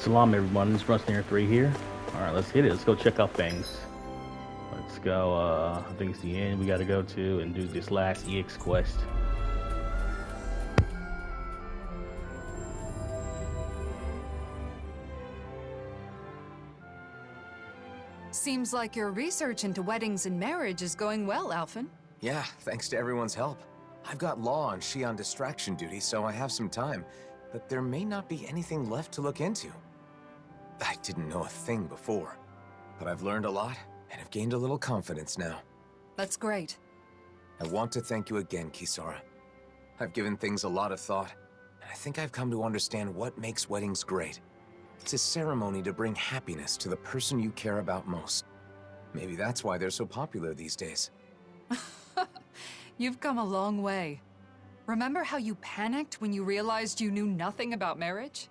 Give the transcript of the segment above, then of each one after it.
Salam everyone, it's Rusty 3 here. Alright, let's hit it. Let's go check out things. Let's go, I think it's the end we gotta go to and do this last EX quest. Seems like your research into weddings and marriage is going well, Alphen. Yeah, thanks to everyone's help. I've got law and shionne distraction duty, so I have some time. But there may not be anything left to look into. I didn't know a thing before, but I've learned a lot and have gained a little confidence now. That's great. I want to thank you again, Kisara. I've given things a lot of thought, and I think I've come to understand what makes weddings great. It's a ceremony to bring happiness to the person you care about most. Maybe that's why they're so popular these days. You've come a long way. Remember how you panicked when you realized you knew nothing about marriage?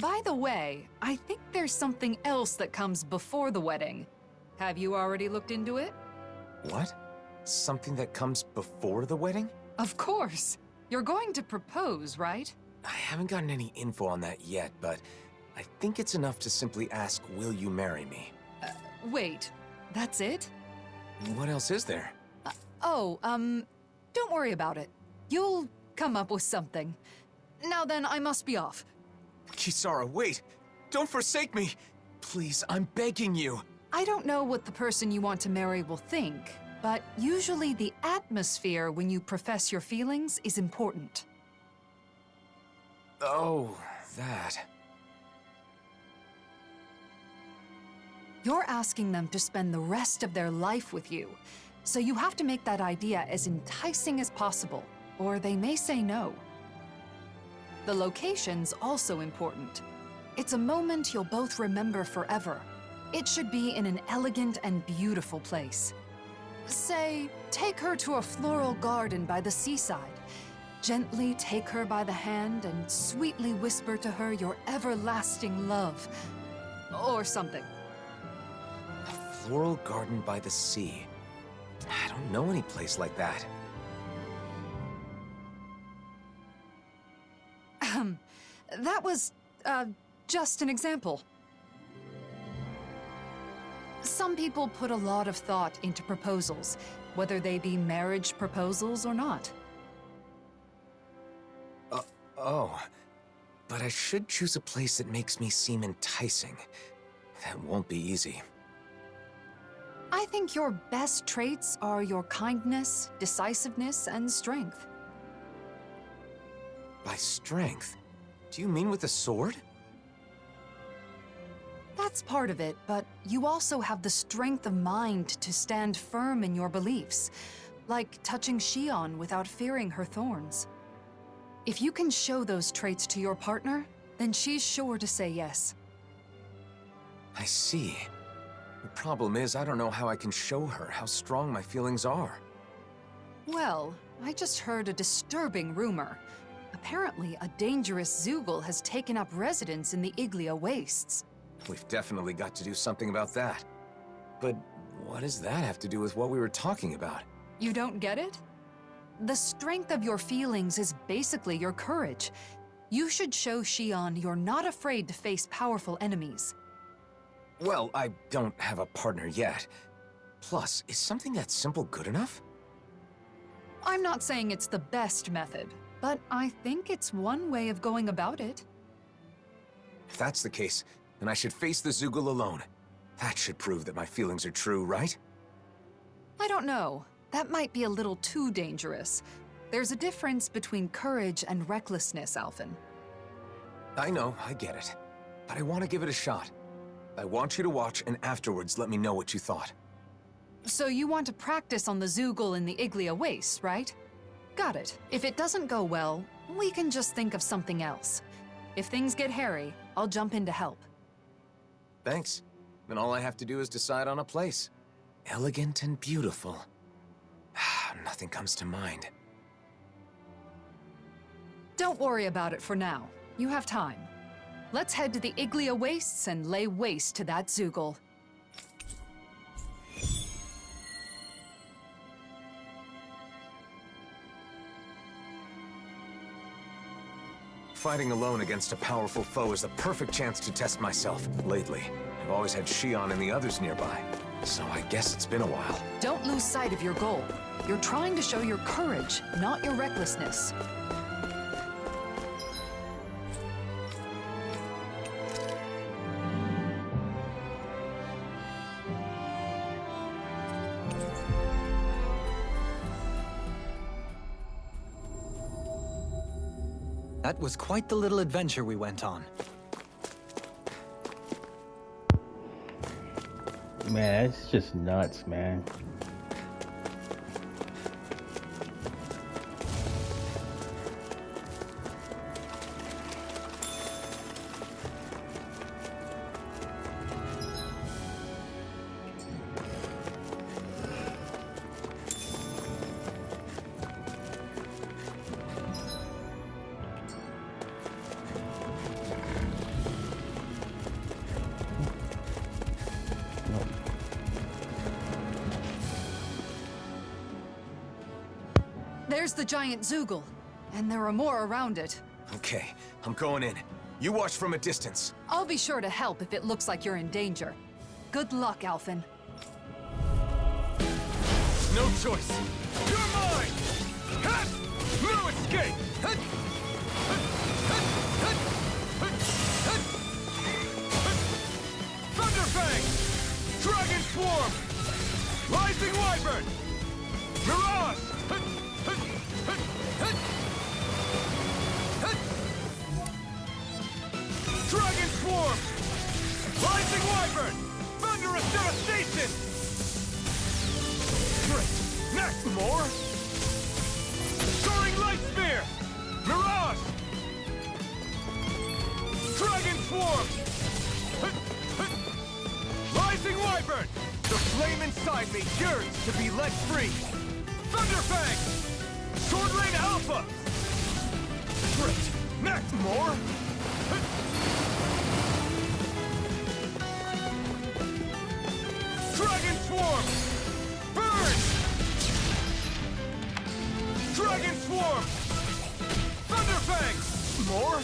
By the way, I think there's something else that comes before the wedding. Have you already looked into it? What? Something that comes before the wedding? Of course. You're going to propose, right? I haven't gotten any info on that yet, but I think it's enough to simply ask, will you marry me? Wait, that's it? What else is there? Don't worry about it. You'll come up with something. Now then, I must be off. Kisara, wait! Don't forsake me! Please, I'm begging you! I don't know what the person you want to marry will think, but usually the atmosphere when you profess your feelings is important. Oh, that. You're asking them to spend the rest of their life with you, so you have to make that idea as enticing as possible, or they may say no. The location's also important. It's a moment you'll both remember forever. It should be in an elegant and beautiful place. Say, take her to a floral garden by the seaside. Gently take her by the hand and sweetly whisper to her your everlasting love. Or something. A floral garden by the sea. I don't know any place like that. That was, just an example. Some people put a lot of thought into proposals, whether they be marriage proposals or not. But I should choose a place that makes me seem enticing. That won't be easy. I think your best traits are your kindness, decisiveness, and strength. By strength? Do you mean with a sword? That's part of it, but you also have the strength of mind to stand firm in your beliefs, like touching Shionne without fearing her thorns. If you can show those traits to your partner, then she's sure to say yes. I see. The problem is, I don't know how I can show her how strong my feelings are. Well, I just heard a disturbing rumor. Apparently, a dangerous Zeugal has taken up residence in the Iglia Wastes. We've definitely got to do something about that. But what does that have to do with what we were talking about? You don't get it? The strength of your feelings is basically your courage. You should show Shionne you're not afraid to face powerful enemies. Well, I don't have a partner yet. Plus, is something that simple good enough? I'm not saying it's the best method, but I think it's one way of going about it. If that's the case, then I should face the Zeugal alone. That should prove that my feelings are true, right? I don't know. That might be a little too dangerous. There's a difference between courage and recklessness, Alphen. I know, I get it. But I want to give it a shot. I want you to watch and afterwards let me know what you thought. So you want to practice on the Zeugal in the Iglia Wastes, right? Got it. If it doesn't go well, we can just think of something else. If things get hairy, I'll jump in to help. Thanks. Then all I have to do is decide on a place. Elegant and beautiful. Nothing comes to mind. Don't worry about it for now. You have time. Let's head to the Iglia Wastes and lay waste to that Zeugal. fighting alone against a powerful foe is the perfect chance to test myself. Lately, I've always had Shionne and the others nearby, so I guess it's been a while. Don't lose sight of your goal. You're trying to show your courage, not your recklessness. That was quite the little adventure we went on. Man, it's just nuts, man. There's the giant Zoogle, and there are more around it. Okay, I'm going in. You watch from a distance. I'll be sure to help if it looks like you're in danger. Good luck, Alphen. No choice. You're mine! Hut! No escape! Hut! Hut! Hut! Hut! Hut! Hut! Hut! Thunderfang! Dragon Swarm! Rising Wyvern! Mirage! Hut! Hut! Hut! Hut! Hut! Dragon Swarm! Rising Wyvern! Thunderous Devastation! Great! Next, more! Soaring Light Spear! Mirage! Dragon Swarm! Hut! Hut! Rising Wyvern! The flame inside me yearns to be let free! Thunderfang! Sword Rain Alpha! Great! Next, more! Hut! Dragon Swarm! Burn! Dragon Swarm! Thunderfang! More!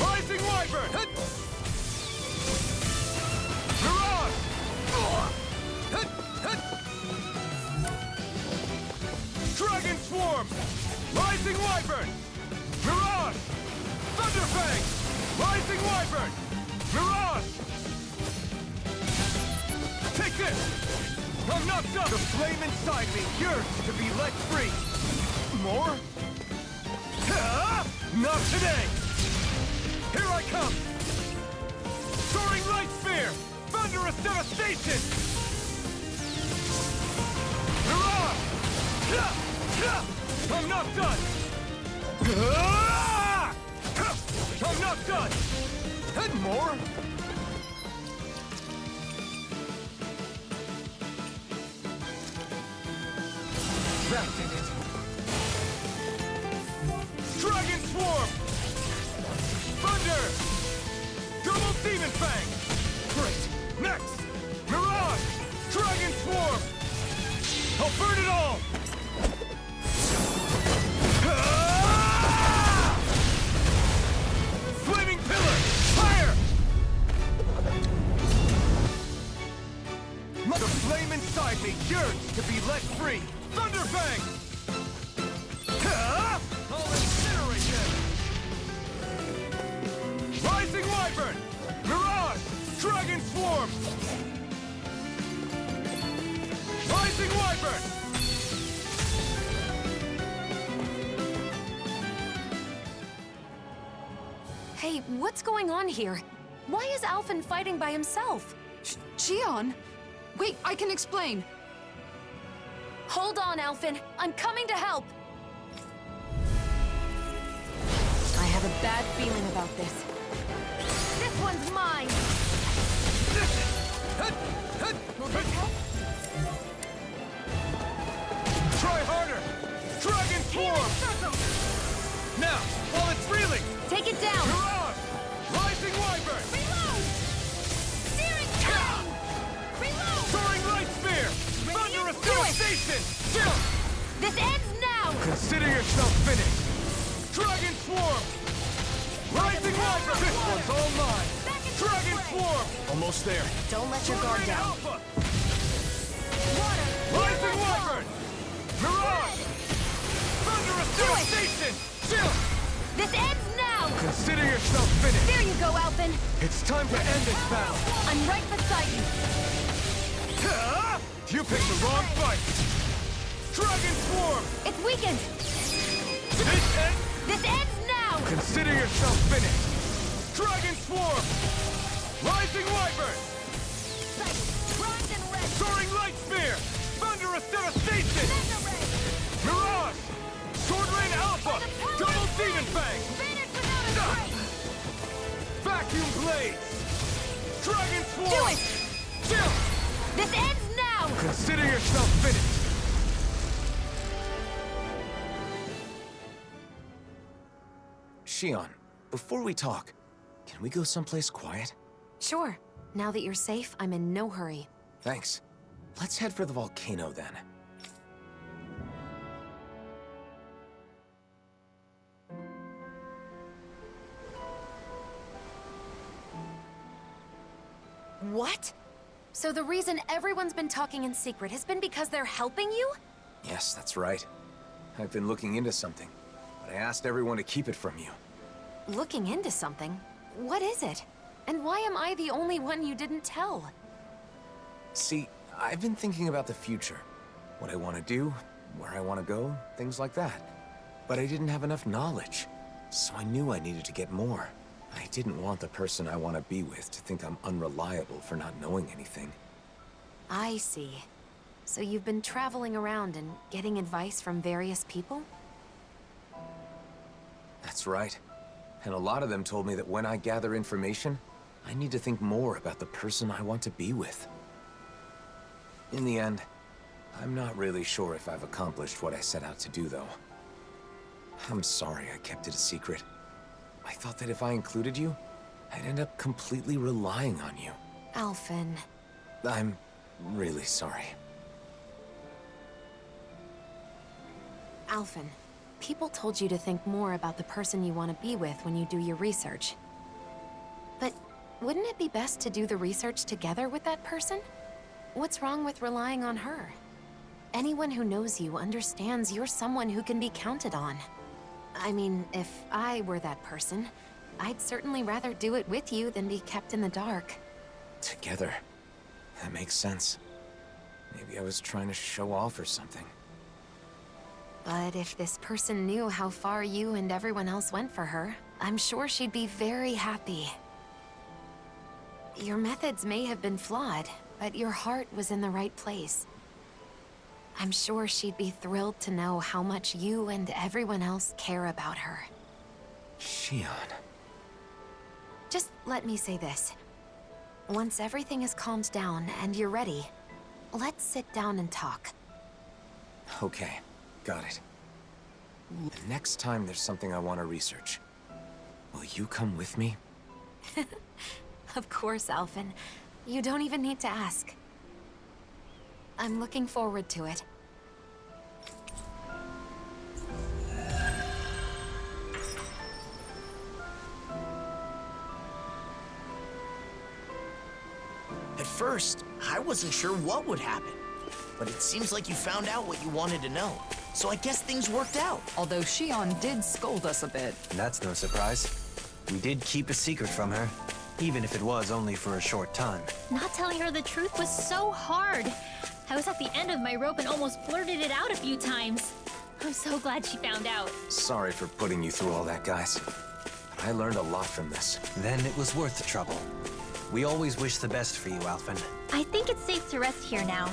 Rising Wyvern! Hut! Mirage! Hut! Hut! Dragon Swarm! Rising Wyvern! Mirage! Thunderfang! Rising Wyvern! Mirage! Take this! I'm not done! The flame inside me yearns to be let free! More? Ah! Not today! Here I come! Soaring Light Spear! Thunderous Devastation! Mirage! I'm not done! Ah! I'm not done! And more? That did it! Dragon Swarm! Thunder! Double Demon Fang! Great! Next! Mirage! Dragon Swarm! I'll burn it all! Ah! Flaming Pillar! Fire! The flame inside me yearns to be let free! Thunderfang! Ah! I'll incinerate them! Rising Wyvern! Mirage! Dragon Swarm! Rising Wyvern! Hey, what's going on here? Why is Alphen fighting by himself? Shionne? Wait, I can explain. Hold on, Alphen. I'm coming to help. I have a bad feeling about this. This one's mine! Will this help? Try harder! Dragon Swarm! Now, while it's reeling! Take it down! Mirage! Rising Wyvern! Reload! Steering train! Reload! Soaring Light Spear! Thunderous do it! Devastation! This ends now! Consider yourself finished! Dragon Swarm! Rising Wyvern! This one's all mine! Dragon Swarm! Almost there. Don't let your guard down. Alpha! Water! Rising Wyvern! Mirage! Thunderous devastation! Chill! This ends now! Consider yourself finished! There you go, Alphen! It's time to end this battle! I'm right beside you! You picked the wrong fight! Dragon Swarm! It's weakened! This ends now! Consider yourself finished! Dragon Swarm! Rising Wyvern! Bronze and red! Soaring Light Spear! Thunderous devastation! Mirage! Sword Rain Alpha! Double Demon Fang! Vacuum Blades! Dragon Swarm! Do it! Chill! This ends now! Consider yourself finished! Shionne, before we talk, can we go someplace quiet? Sure. Now that you're safe, I'm in no hurry. Thanks. Let's head for the volcano then. What? So the reason everyone's been talking in secret has been because they're helping you? Yes, that's right. I've been looking into something, but I asked everyone to keep it from you. Looking into something? What is it? And why am I the only one you didn't tell? See, I've been thinking about the future. What I want to do, where I want to go, things like that. But I didn't have enough knowledge, so I knew I needed to get more. I didn't want the person I want to be with to think I'm unreliable for not knowing anything. I see. So you've been traveling around and getting advice from various people? That's right. And a lot of them told me that when I gather information, I need to think more about the person I want to be with. In the end, I'm not really sure if I've accomplished what I set out to do, though. I'm sorry I kept it a secret. I thought that if I included you, I'd end up completely relying on you. Alphen. I'm really sorry. Alphen, people told you to think more about the person you want to be with when you do your research. But wouldn't it be best to do the research together with that person? What's wrong with relying on her? Anyone who knows you understands you're someone who can be counted on. I mean, if I were that person, I'd certainly rather do it with you than be kept in the dark. Together. That makes sense. Maybe I was trying to show off or something. But if this person knew how far you and everyone else went for her, I'm sure she'd be very happy. Your methods may have been flawed, but your heart was in the right place. I'm sure she'd be thrilled to know how much you and everyone else care about her. Shionne. Just let me say this. Once everything is calmed down and you're ready, let's sit down and talk. Okay, got it. The next time there's something I want to research, will you come with me? Of course, Alphen. You don't even need to ask. I'm looking forward to it. At first, I wasn't sure what would happen. But it seems like you found out what you wanted to know. So I guess things worked out. Although Shionne did scold us a bit. That's no surprise. We did keep a secret from her, even if it was only for a short time. Not telling her the truth was so hard. I was at the end of my rope and almost blurted it out a few times. I'm so glad she found out. Sorry for putting you through all that, guys. But I learned a lot from this. Then it was worth the trouble. We always wish the best for you, Alphen. I think it's safe to rest here now.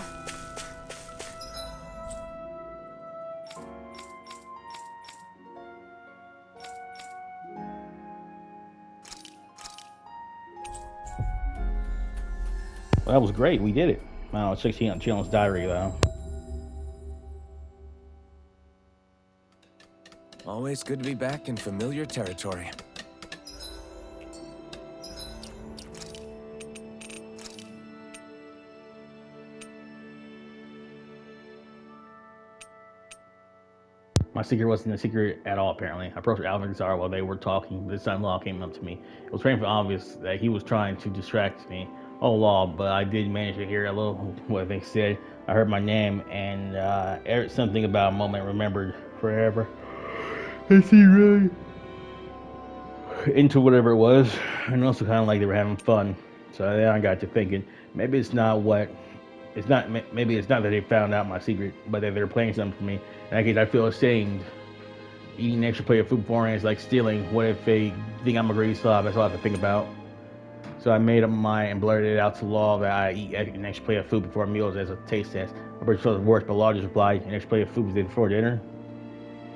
Well, that was great. We did it. Wow, it's 16 on Chill's diary, though. Always good to be back in familiar territory. My secret wasn't a secret at all, apparently. I approached Alphen and Kisara while they were talking. The son-in-law came up to me. It was painfully obvious that he was trying to distract me. Oh, law, but I did manage to hear a little what they said. I heard my name and something about a moment remembered forever. Is he really into whatever it was? And also kind of like they were having fun. So then I got to thinking, maybe it's not that they found out my secret, but that they're playing something for me. In that case, I feel ashamed. Eating an extra plate of food beforehand is like stealing. What if they think I'm a greedy slob? That's all I have to think about. So I made up my mind and blurted it out to law that I eat an extra plate of food before meals as a taste test. I'm pretty sure it's worse, but law just replied, an extra plate of food was before dinner.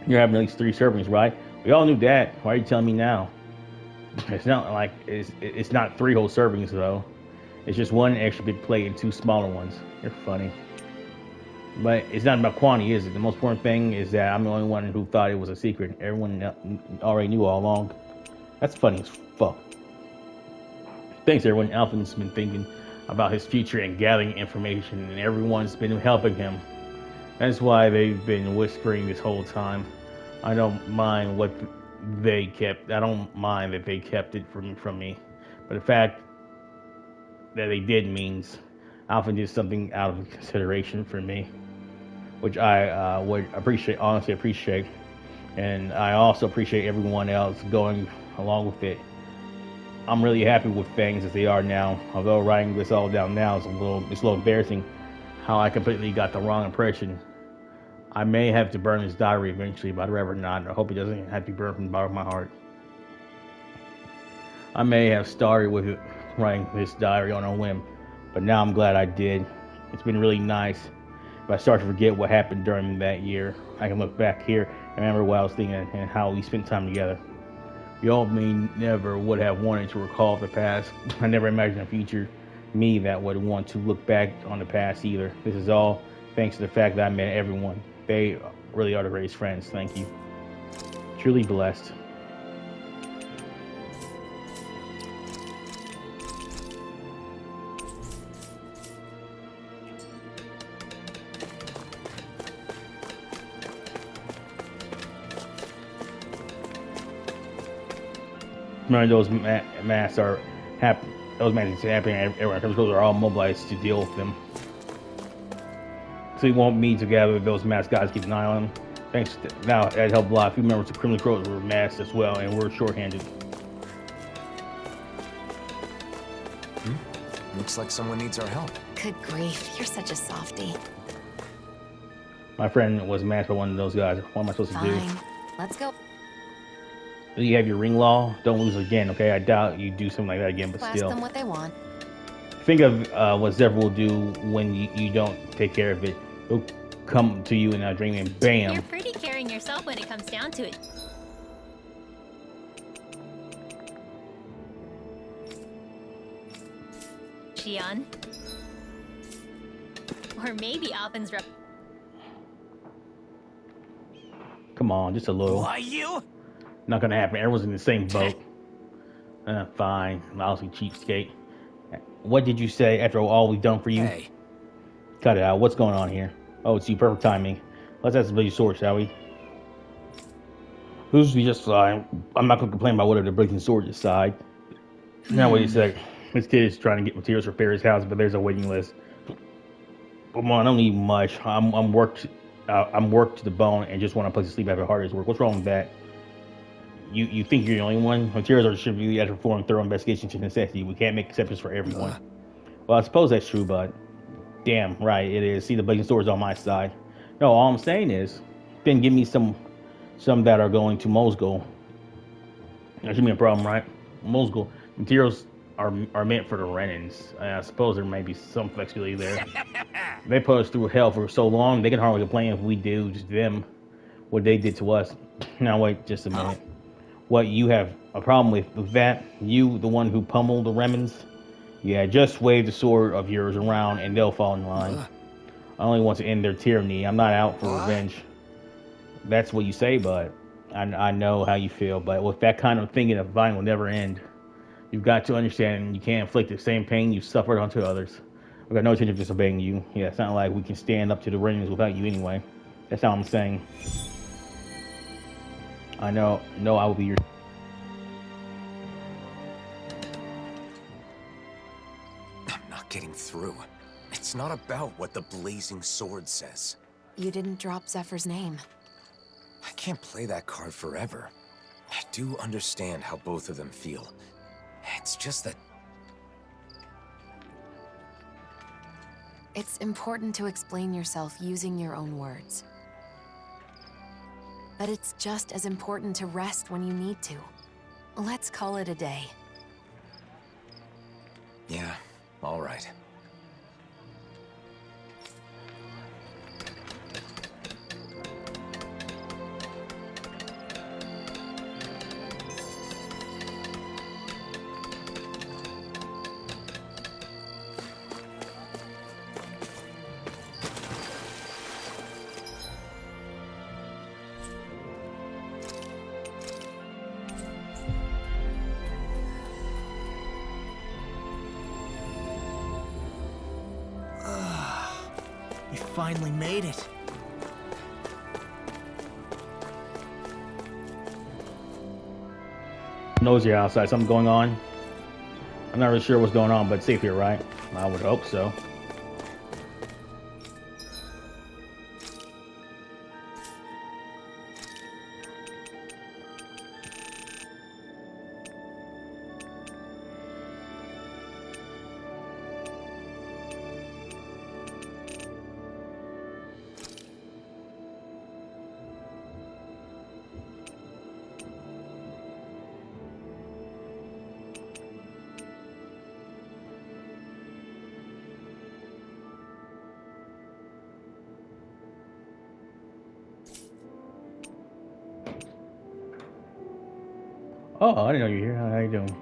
You're having at least 3 servings, right? We all knew that. Why are you telling me now? It's not like it's not 3 whole servings though. It's just 1 extra big plate and 2 smaller ones. You're funny. But it's not about quantity, is it? The most important thing is that I'm the only one who thought it was a secret. Everyone already knew all along. That's funny as fuck. Thanks everyone. Alphen's been thinking about his future and gathering information, and everyone's been helping him. That's why they've been whispering this whole time. I don't mind what they kept. I don't mind that they kept it from me. But the fact that they did means Alphen did something out of consideration for me, which I would honestly appreciate. And I also appreciate everyone else going along with it. I'm really happy with things as they are now. Although writing this all down now is a little embarrassing how I completely got the wrong impression. I may have to burn this diary eventually, but I'd rather not. I hope it doesn't have to be burned from the bottom of my heart. I may have started with writing this diary on a whim, but now I'm glad I did. It's been really nice. If I start to forget what happened during that year, I can look back here and remember what I was thinking and how we spent time together. You all may never would have wanted to recall the past. I never imagined a future me that would want to look back on the past either. This is all thanks to the fact that I met everyone. They really are the greatest friends. Thank you. Truly blessed. Remember, those masks are happening. Those masks are happening everywhere. Those are all mobilized to deal with them. So you won't meet together. Those masked guys keep an eye on them. Thanks. Now that helped a lot. A few members of Criminal Crows were masked as well, and we're short-handed. Looks like someone needs our help. Good grief, you're such a softie. My friend was masked by one of those guys. What am I supposed to do? Fine, let's go. You have your ring law. Don't lose again, okay? I doubt you do something like that again, but Ask still. them what they want. Think of what Zephyr will do when you don't take care of it. He'll come to you in a dream and bam. You're pretty caring yourself when it comes down to it. Shionne. Or maybe Alphen's rep. Come on, just a little. Why you? Not gonna happen. Everyone's in the same boat. Fine. Lousy cheapskate. What did you say after all we've done for you? Hey. Cut it out. What's going on here? Oh, it's you. Perfect timing. Let's have some bloody sword, shall we? Who's just fine? I'm not gonna complain about whatever the blazing sword decide. Now wait a sec. This kid is trying to get materials for Ferry's house, but there's a waiting list. Come on, I don't need much. I'm worked to the bone and just want a place to sleep after a hard day's work. What's wrong with that? You think you're the only one? Materials are distributed after performing thorough investigation to necessity. We can't make exceptions for everyone. Well, I suppose that's true, but damn right it is. See, the blazing sword is on my side. No, all I'm saying is, then give me some that are going to Mosgul. That shouldn't be a problem, right? Mosgul materials are meant for the Renans. I suppose there may be some flexibility there. They put us through hell for so long, they can hardly complain if we do to them what they did to us. Now wait just a minute. What, you have a problem with that? You, the one who pummeled the Remans? Yeah, just wave the sword of yours around and they'll fall in line. I only want to end their tyranny. I'm not out for revenge. That's what you say, but I know how you feel. But with that kind of thinking, a vine will never end. You've got to understand you can't inflict the same pain you've suffered onto others. I've got no intention of disobeying you. Yeah, it's not like we can stand up to the Renans without you anyway. That's all I'm saying. I know. No, I will be your. I'm not getting through. It's not about what the blazing sword says. You didn't drop Zephyr's name. I can't play that card forever. I do understand how both of them feel. It's just that... It's important to explain yourself using your own words. But it's just as important to rest when you need to. Let's call it a day. Yeah, all right. You finally made it. Nosy outside. Something going on. I'm not really sure what's going on, but it's safe here, right? I would hope so. Oh, I didn't know you were here. How you doing?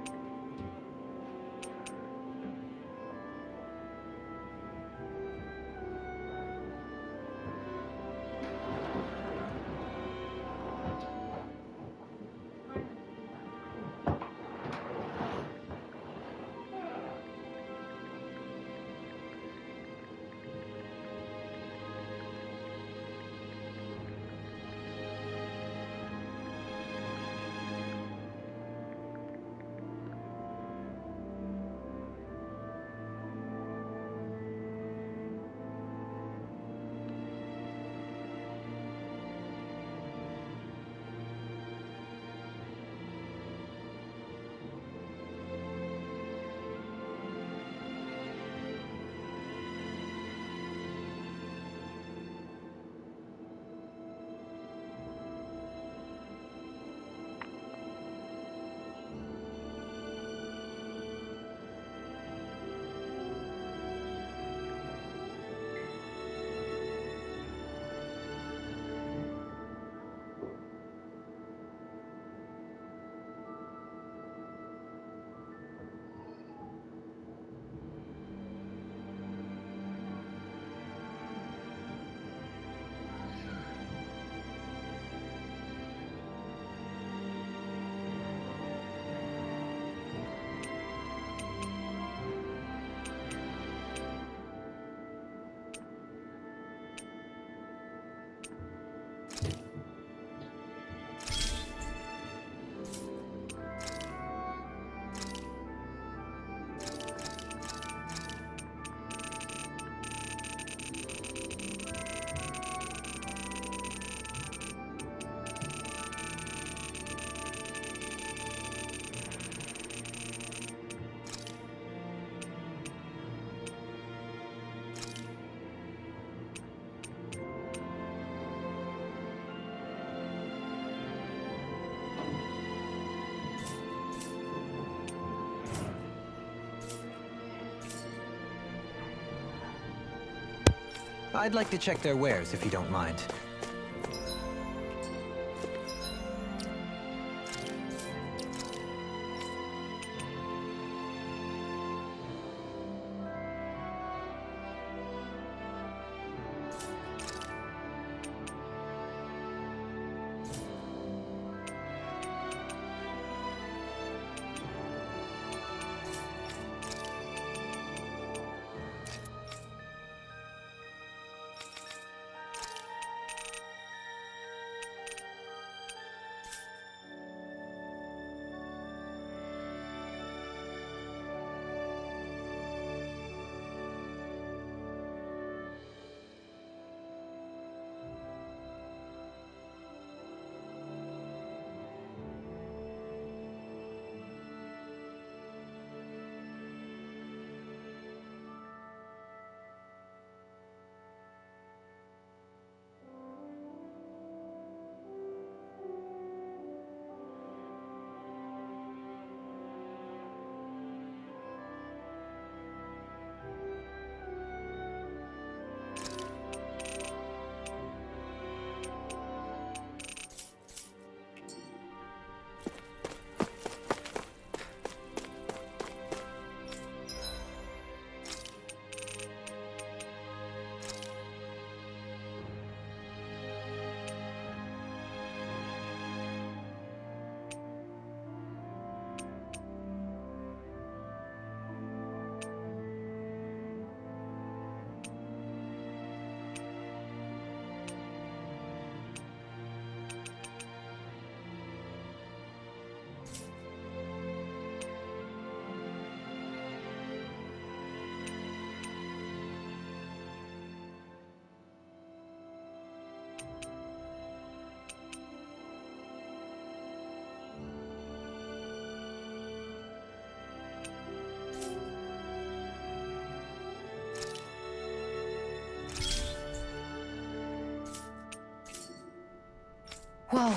I'd like to check their wares, if you don't mind. Whoa.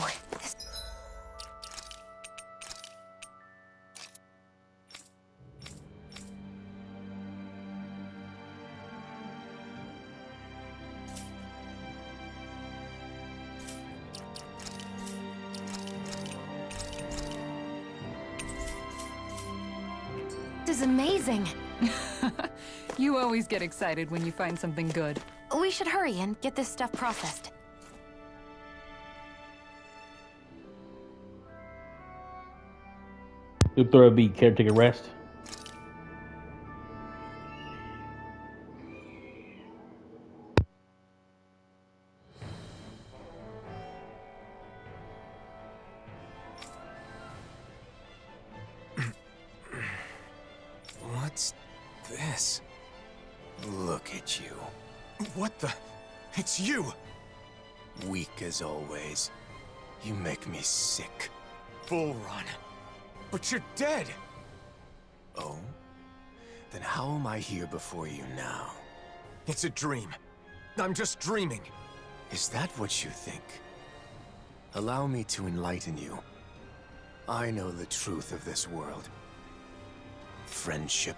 This is amazing. You always get excited when you find something good. We should hurry and get this stuff processed. You'll throw a beat, care to take a rest? What's this? Look at you. What the? It's you! Weak as always. You make me sick. Vholran. But you're dead! Oh? Then how am I here before you now? It's a dream. I'm just dreaming. Is that what you think? Allow me to enlighten you. I know the truth of this world. Friendship,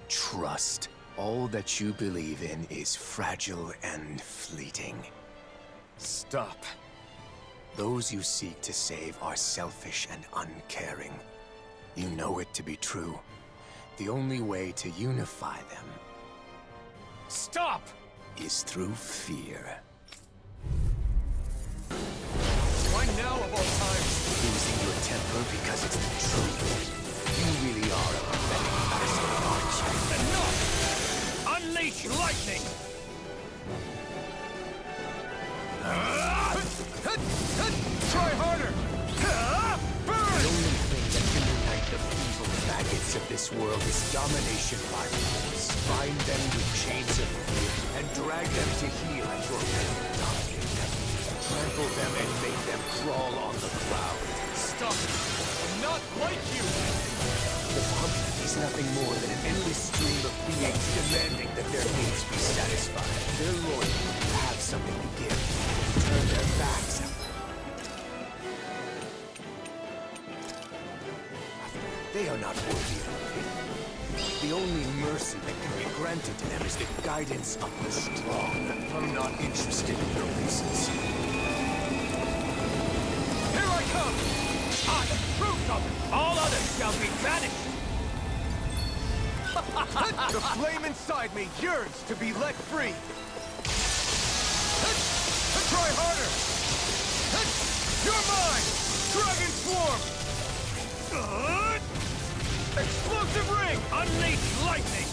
trust, all that you believe in is fragile and fleeting. Stop. Those you seek to save are selfish and uncaring. You know it to be true. The only way to unify them... Stop! ...is through fear. Why now of all times? Losing your temper because it's the truth. You really are a pathetic person, aren't you? Enough! Unleash lightning! Try harder! Burn! The only thing that can unite the feeble maggots of this world is domination by force. Bind them with chains of fear and drag them to heel at your will, dominate them. Trample them and make them crawl on the ground. Stop it! I'm not like you! The public is nothing more than an endless stream of beings demanding that their needs be satisfied. They're loyal to have something to give, to turn their backs at them. They are not worthy of pity. The only mercy that can be granted to them is the guidance of the strong. I'm not interested in your reasons. Here I come! I approve of it! All others shall be banished! The flame inside me yearns to be let free! Try harder! You're mine! Dragon Swarm! Explosive ring! Unleash lightning!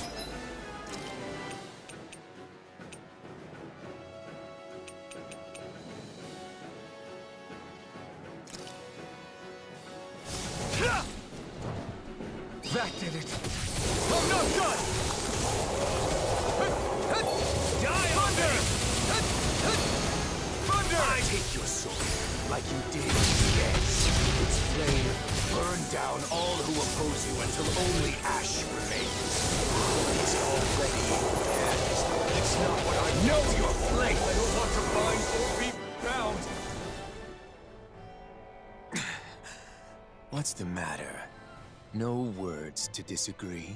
That did it! I'm not done! Die on me! Thunder! Take your sword, like you did yes. Its flame burn down all who oppose you until only ash remains. It's already dead. It's not what I know your flame. I don't want to bind or be bound. What's the matter? No words to disagree?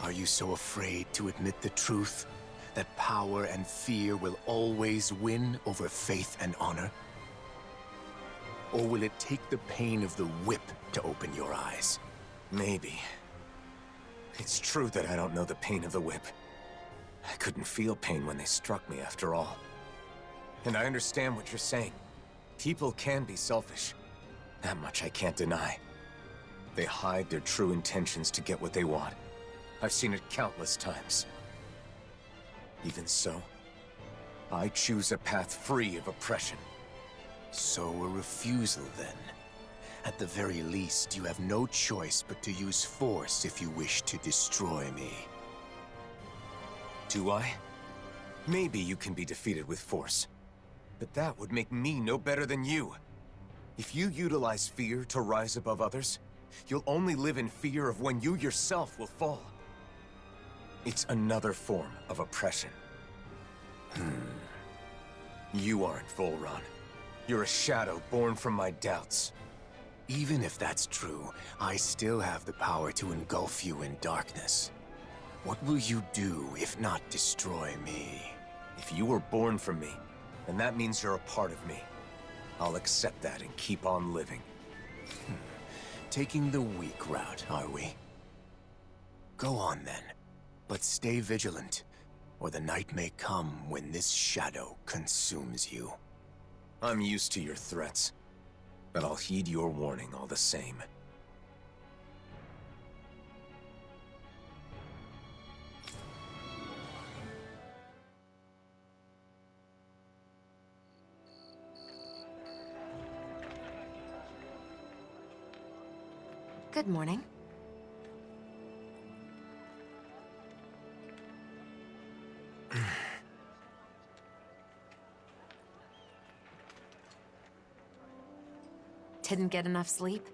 Are you so afraid to admit the truth? That power and fear will always win over faith and honor? Or will it take the pain of the whip to open your eyes? Maybe. It's true that I don't know the pain of the whip. I couldn't feel pain when they struck me after all. And I understand what you're saying. People can be selfish. That much I can't deny. They hide their true intentions to get what they want. I've seen it countless times. Even so, I choose a path free of oppression. So a refusal, then. At the very least, you have no choice but to use force if you wish to destroy me. Do I? Maybe you can be defeated with force. But that would make me no better than you. If you utilize fear to rise above others, you'll only live in fear of when you yourself will fall. It's another form of oppression. You aren't Vholran. You're a shadow born from my doubts. Even if that's true, I still have the power to engulf you in darkness. What will you do if not destroy me? If you were born from me, then that means you're a part of me. I'll accept that and keep on living. Taking the weak route, are we? Go on then, but stay vigilant, or the night may come when this shadow consumes you. I'm used to your threats, but I'll heed your warning all the same. Good morning. Didn't get enough sleep?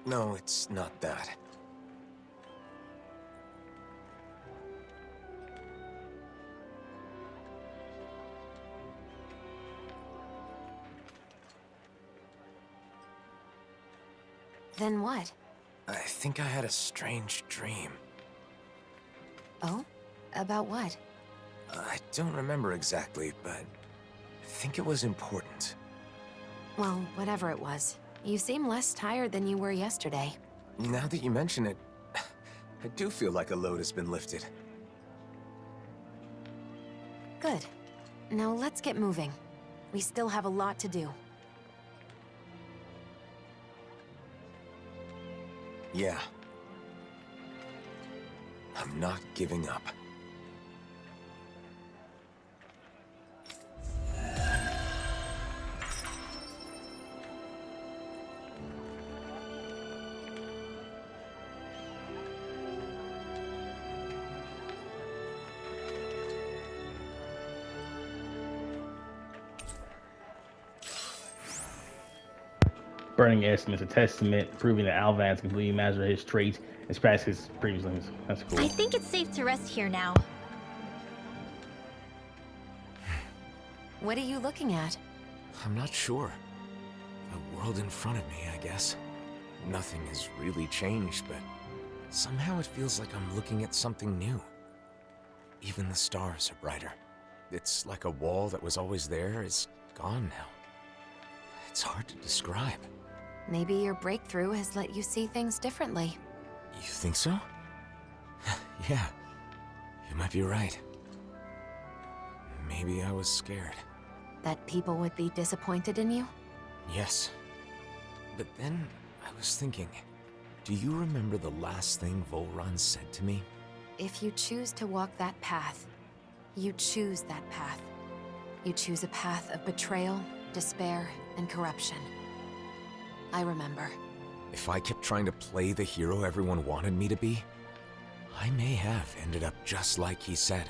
No, it's not that. Then what? I think I had a strange dream. Oh? About what? I don't remember exactly, but I think it was important. Well, whatever it was. You seem less tired than you were yesterday. Now that you mention it, I do feel like a load has been lifted. Good. Now let's get moving. We still have a lot to do. Yeah. I'm not giving up. Burning Essence, a testament proving that Alphen has completely mastered his traits and surpassed his previous limits. That's cool. I think it's safe to rest here now. What are you looking at? I'm not sure. The world in front of me, I guess. Nothing has really changed, but somehow it feels like I'm looking at something new. Even the stars are brighter. It's like a wall that was always there is gone now. It's hard to describe. Maybe your breakthrough has let you see things differently. You think so? Yeah, you might be right. Maybe I was scared. That people would be disappointed in you? Yes. But then I was thinking, do you remember the last thing Vholran said to me? If you choose to walk that path, you choose that path. You choose a path of betrayal, despair, and corruption. I remember. If I kept trying to play the hero everyone wanted me to be, I may have ended up just like he said.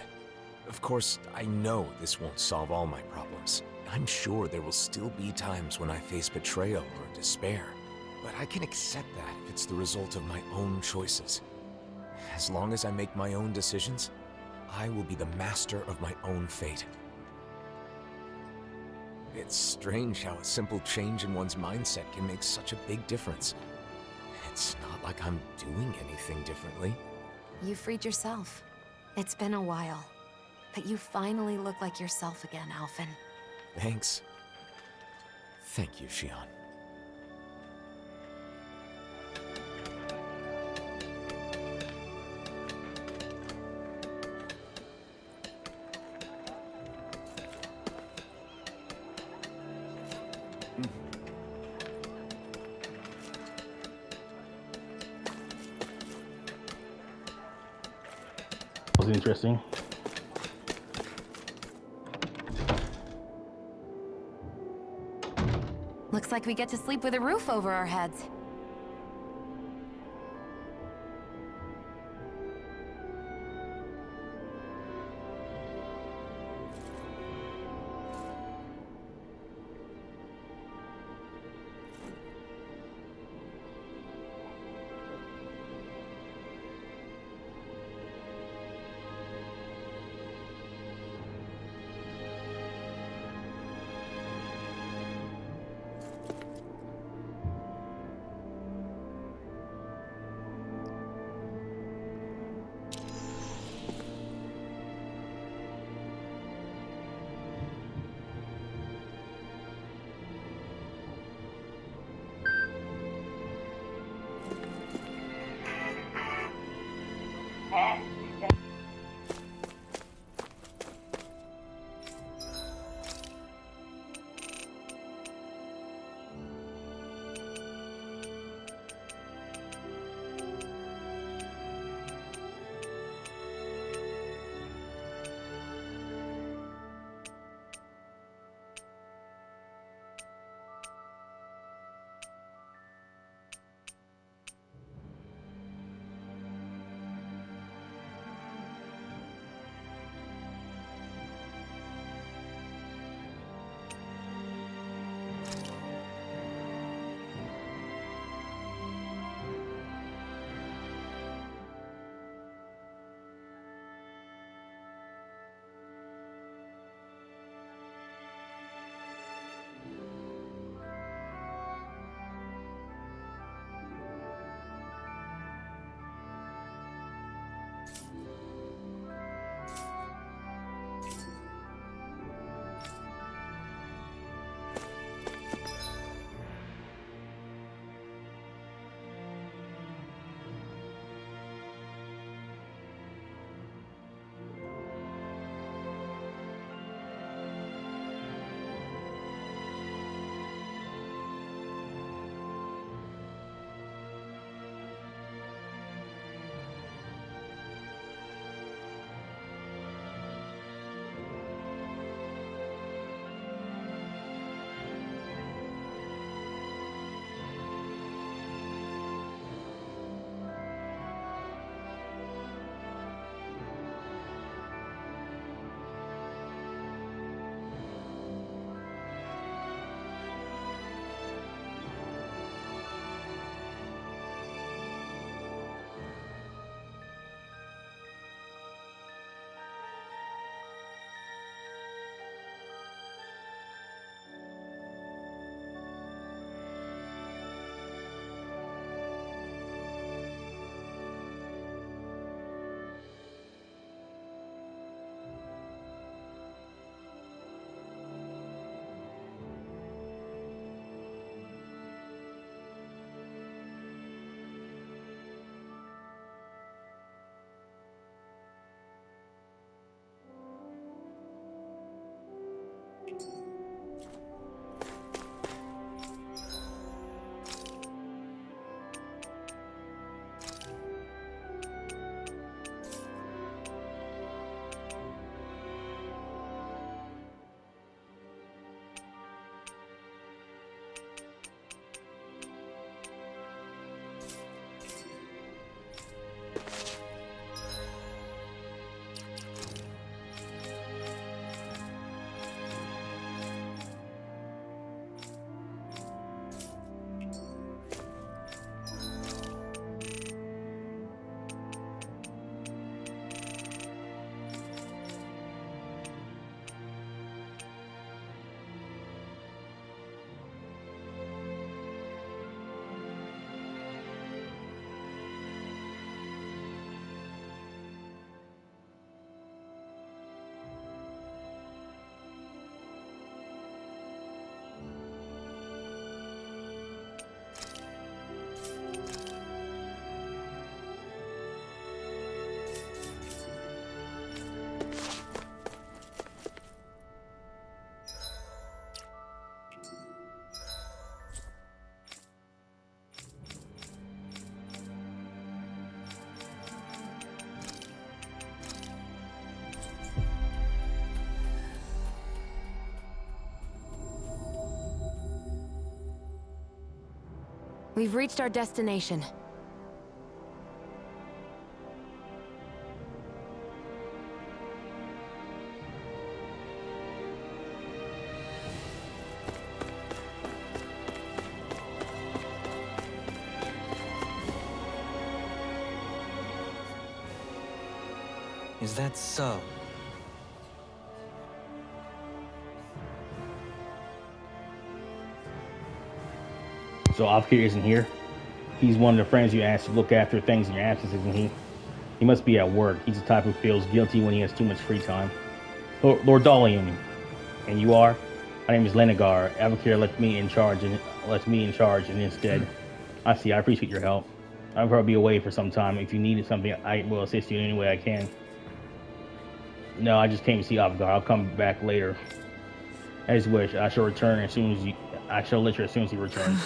Of course, I know this won't solve all my problems. I'm sure there will still be times when I face betrayal or despair. But I can accept that if it's the result of my own choices. As long as I make my own decisions, I will be the master of my own fate. It's strange how a simple change in one's mindset can make such a big difference. It's not like I'm doing anything differently. You freed yourself. It's been a while, but you finally look like yourself again, Alphen. Thanks. Thank you, Shionne. Was interesting. Looks like we get to sleep with a roof over our heads. We've reached our destination. Is that so? So Alphen isn't here. He's one of the friends you asked to look after things in your absence, isn't he? He must be at work. He's the type who feels guilty when he has too much free time. Lord Dohalim. And you are? My name is Lenegar. Avakir left me in charge and instead. I see. I appreciate your help. I'll probably be away for some time. If you needed something, I will assist you in any way I can. No, I just came to see Avakir. I'll come back later. As you wish. I shall return as soon as I shall let you as soon as he returns.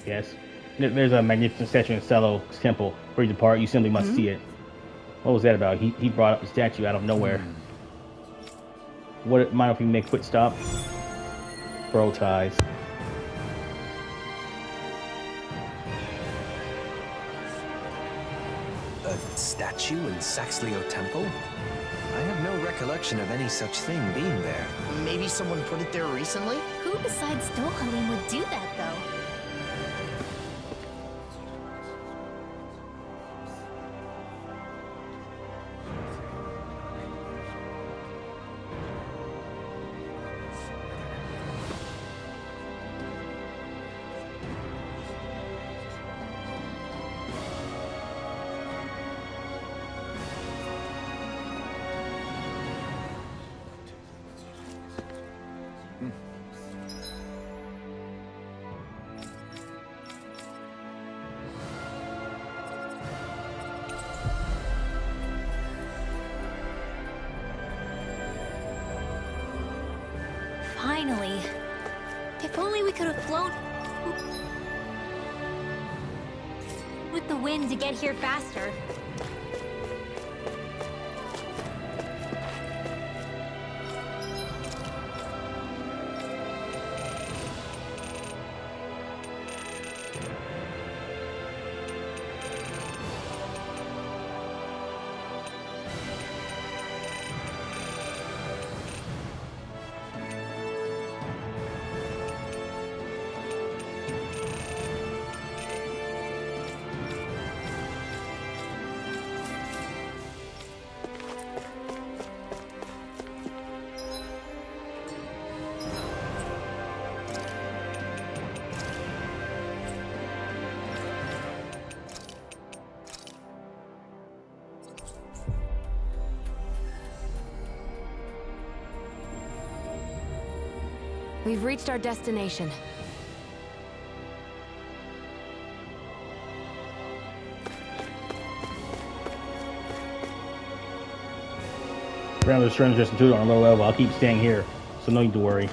Yes. There's a magnificent statue in Salo's temple. Before you depart, you simply must see it. What was that about? He brought up the statue out of nowhere. What, mind if we make a quick stop? Bro ties. A statue in Saxleo Temple? I have no recollection of any such thing being there. Maybe someone put it there recently? Who besides Dohalim would do that, though? Finally. If only we could have flown with the wind to get here faster. We've reached our destination. Ground is strangers and two on a low level. I'll keep staying here, so no need to worry.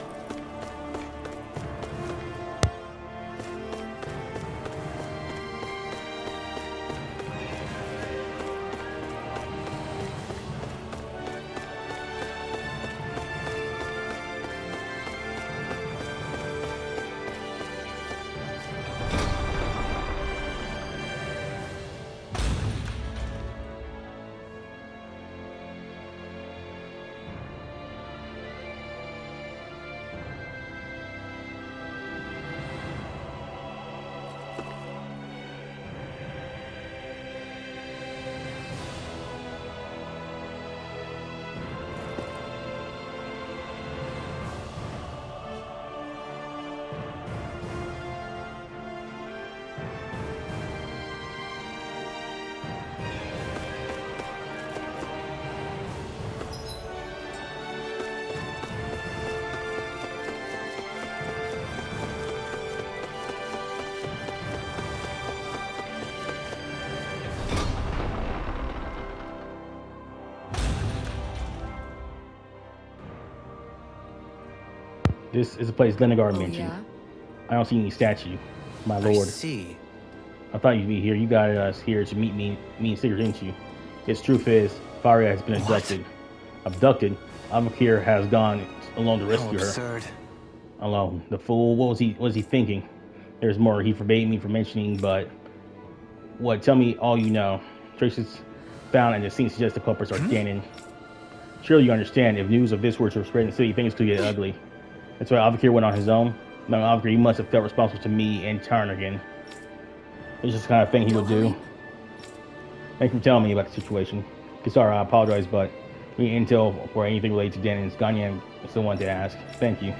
This is a place Lenegard Oh, mentioned. yeah? I don't see any statue, my I lord. see. I thought you'd be here. You got us here to meet me and Sigurd, didn't you? Its truth is, Faria has been abducted. Abducted? Avakir has gone alone to How rescue her. absurd. Alone. The fool. What was he thinking? There's more he forbade me from mentioning, but what? Tell me all you know. Traces found and the scene suggests the culprits are Dahnan. Surely you understand. If news of this were to spread in the city, things could get ugly. That's why Avakir went on his own. Now Avakir, he must have felt responsible to me and Tarnagan. It's just the kind of thing he would do. Thank you for telling me about the situation. Kisara, I apologize, but we need intel for anything related to Dahnan's. Ganyan still wanted to ask. Thank you.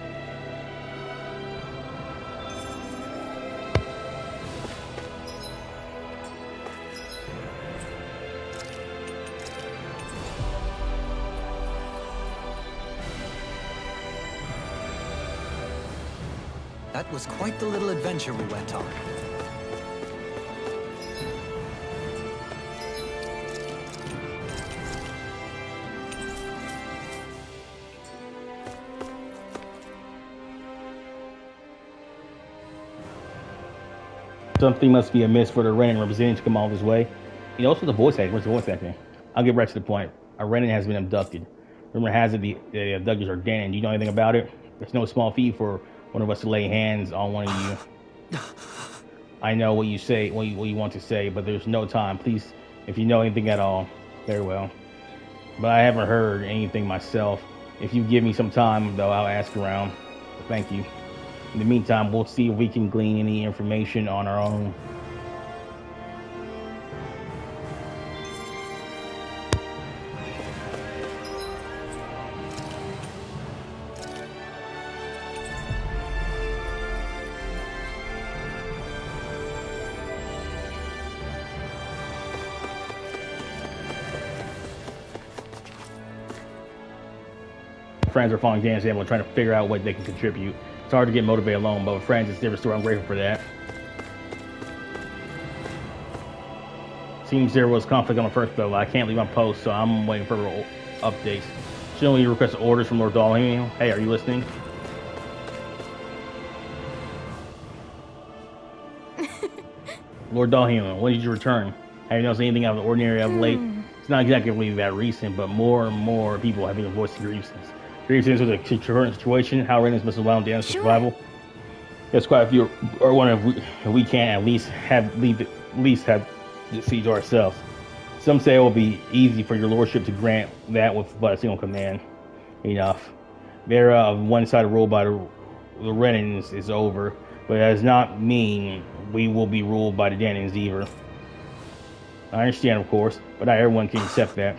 That was quite the little adventure we went on. Something must be amiss for the Renan representative to come all this way. You know, also the voice acting. Where's the voice acting? I'll get right to the point. A Renan has been abducted. Rumor has it the abductors are Dahnan. Do you know anything about it? It's no small feat for one of us to lay hands on one of you. I know what you say, what you want to say, but there's no time. Please, if you know anything at all, very well. But I haven't heard anything myself. If you give me some time, though, I'll ask around. Thank you. In the meantime, we'll see if we can glean any information on our own. Friends are following Dan's example and trying to figure out what they can contribute. It's hard to get motivated alone, but with friends, it's a different story. I'm grateful for that. Seems there was conflict on the first level. I can't leave my post, so I'm waiting for updates. Shouldn't we request orders from Lord Dohalim? Hey, are you listening? Lord Dohalim, when did you return? Have you noticed anything out of the ordinary of late? It's not exactly that recent, but more and more people have been voicing grievances. Grievances with the current situation, how Renans must allow Dahna's survival. There's quite a few, or one if we can at least have the siege ourselves. Some say it will be easy for your lordship to grant that with but a single command. Enough. Their one-sided rule by the Renans is over, but that does not mean we will be ruled by the Dahnans either. I understand, of course, but not everyone can accept that.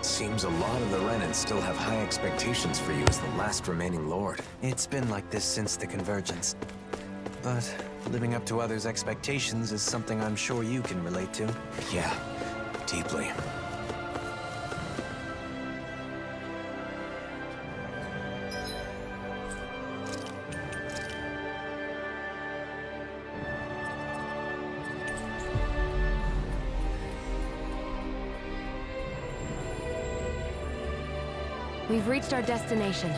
Seems a lot of the Renans still have high expectations for you as the last remaining lord. It's been like this since the convergence. But living up to others' expectations is something I'm sure you can relate to. Yeah, deeply. We've reached our destination.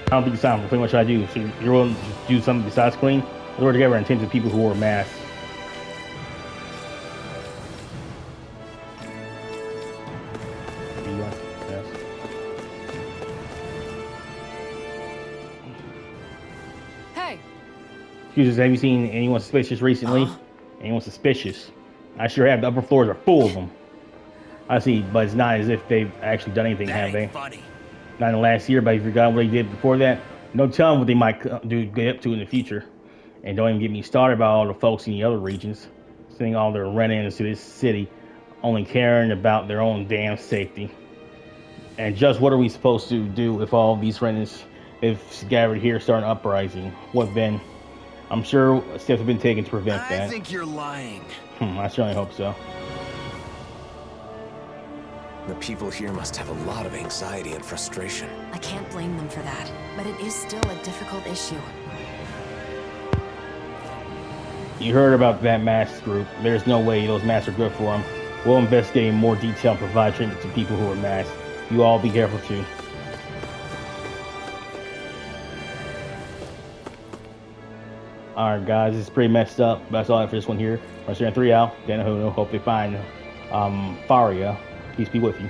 I don't think it's time for pretty much what I do. So you're willing to do something besides clean? Let's work together and tend to people who wear masks. Yes. Hey, Excuse us, have you seen anyone suspicious recently? Anyone suspicious? I sure have. The upper floors are full of them. I see, but it's not as if they've actually done anything, have they? Funny. Not in the last year, but you forgot what they did before that. No telling what they might get up to in the future. And don't even get me started about all the folks in the other regions, sending all their rent-ins to this city, only caring about their own damn safety. And just what are we supposed to do if all these rent-ins, if gathered here, start an uprising? What then? I'm sure steps have been taken to prevent that. I think you're lying. I certainly hope so. The people here must have a lot of anxiety and frustration. I can't blame them for that, but it is still a difficult issue. You heard about that mask group. There's no way those masks are good for them. We'll investigate in more detail and provide treatment to people who are masked. You all be careful too. Alright guys, it's pretty messed up. But that's all I have for this one here. I'm in 3 out. Dahna, hope they find Faria. Peace be with you.